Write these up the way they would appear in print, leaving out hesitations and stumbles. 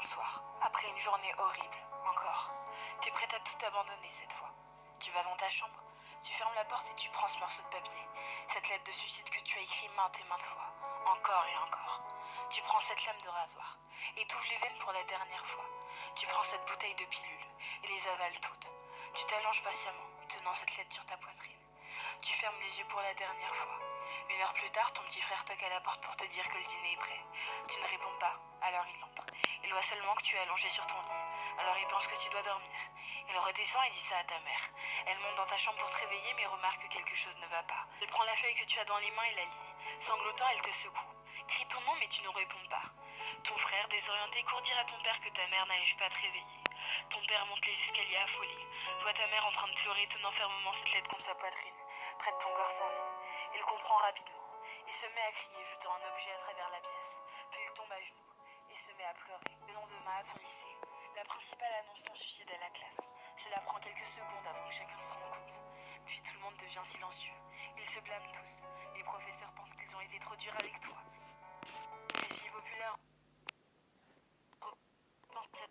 soir, après une journée horrible, encore. T'es prête à tout abandonner cette fois. Tu vas dans ta chambre, tu fermes la porte et tu prends ce morceau de papier, cette lettre de suicide que tu as écrit maintes et maintes fois, encore et encore. Tu prends cette lame de rasoir et t'ouvres les veines pour la dernière fois. Tu prends cette bouteille de pilules et les avales toutes. Tu t'allonges patiemment, tenant cette lettre sur ta poitrine. Tu fermes les yeux pour la dernière fois. 1 heure plus tard, ton petit frère toque à la porte pour te dire que le dîner est prêt. Tu ne réponds pas, alors il entre. Il voit seulement que tu es allongé sur ton lit, alors il pense que tu dois dormir. Il redescend et dit ça à ta mère. Elle monte dans ta chambre pour te réveiller mais remarque que quelque chose ne va pas. Elle prend la feuille que tu as dans les mains et la lit. Sanglotant, elle te secoue. Crie ton nom mais tu ne réponds pas. Ton frère, désorienté, court dire à ton père que ta mère n'arrive pas à te réveiller. Ton père monte les escaliers affolé, voit ta mère en train de pleurer, tenant fermement cette lettre contre sa poitrine, près de ton corps sans vie. Il comprend rapidement. Il se met à crier, jetant un objet à travers la pièce. Puis il tombe à genoux et se met à pleurer. Le lendemain, à son lycée, la principale annonce ton suicide à la classe. Cela prend quelques secondes avant que chacun se rende compte. Puis tout le monde devient silencieux. Ils se blâment tous. Les professeurs pensent qu'ils ont été trop durs avec toi. Les filles populaires pensent à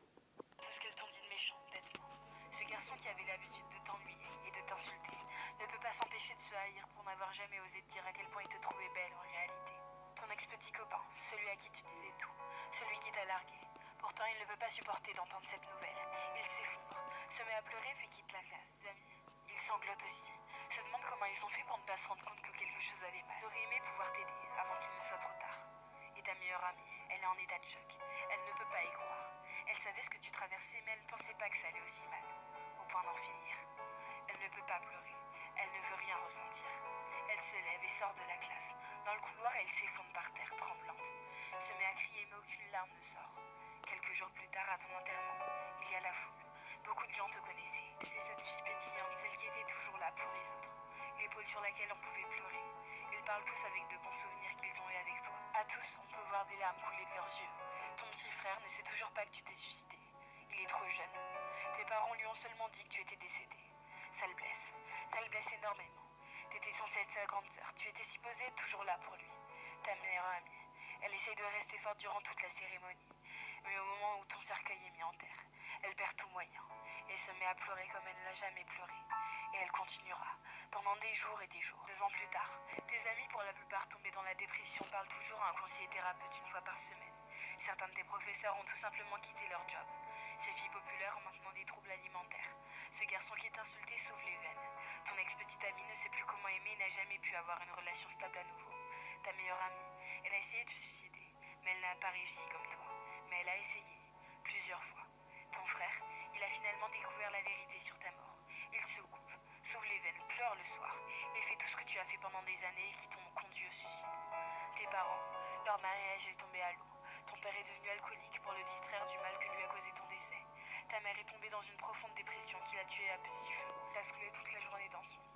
tout ce qu'elles t'ont dit de méchant, bêtement. Ce garçon qui avait l'habitude de t'ennuyer et de t'insulter ne peut pas s'empêcher de se haïr pour n'avoir jamais osé te dire à quel point il te trouvait belle en réalité. Ton ex-petit copain, celui à qui tu disais tout, celui qui t'a largué. Pourtant, il ne peut pas supporter d'entendre cette nouvelle. Il s'effondre, se met à pleurer puis quitte la classe. Ses amis, il sanglote aussi, se demande comment ils ont fait pour ne pas se rendre compte que quelque chose allait mal. T'aurais aimé pouvoir t'aider avant qu'il ne soit trop tard. Et ta meilleure amie, elle est en état de choc. Elle ne peut pas y croire. Elle savait ce que tu traversais, mais elle ne pensait pas que ça allait aussi mal, au point d'en finir. Elle ne peut pas pleurer. Elle ne veut rien ressentir. Elle se lève et sort de la classe. Dans le couloir, elle s'effondre par terre, tremblante. Se met à crier, mais aucune larme ne sort. Quelques jours plus tard, à ton enterrement, il y a la foule. Beaucoup de gens te connaissaient. C'est cette fille pétillante, celle qui était toujours là pour les autres. L'épaule sur laquelle on pouvait pleurer. Ils parlent tous avec de bons souvenirs qu'ils ont eus avec toi. À tous, on peut voir des larmes couler de leurs yeux. Ton petit frère ne sait toujours pas que tu t'es suicidé. Il est trop jeune. Tes parents lui ont seulement dit que tu étais décédé. Ça le blesse. Ça le blesse énormément. T'étais censée être sa grande sœur. Tu étais supposée être toujours là pour lui. Ta meilleure amie. Elle essaye de rester forte durant toute la cérémonie. Mais au moment où ton cercueil est mis en terre, elle perd tout moyen. Et se met à pleurer comme elle ne l'a jamais pleuré. Et elle continuera, pendant des jours et des jours. 2 ans plus tard, tes amis, pour la plupart tombés dans la dépression, parlent toujours à un conseiller thérapeute 1 fois par semaine. Certains de tes professeurs ont tout simplement quitté leur job. Ces filles populaires ont maintenant des troubles alimentaires. Ce garçon qui est insulté sauve les veines. Ton ex-petite amie ne sait plus comment aimer et n'a jamais pu avoir une relation stable à nouveau. Ta meilleure amie, elle a essayé de se suicider, mais elle n'a pas réussi comme toi. Mais elle a essayé, plusieurs fois. Ton frère, il a finalement découvert la vérité sur ta mort. Il se coupe, sauve les veines, pleure le soir. Il fait tout ce que tu as fait pendant des années et qui t'ont conduit au suicide. Tes parents, leur mariage est tombé à l'eau. Ton père est devenu alcoolique pour le distraire du mal que lui a causé ton décès. Ta mère est tombée dans une profonde dépression qui l'a tuée à petit feu. Elle a scrué toute la journée dans son lit.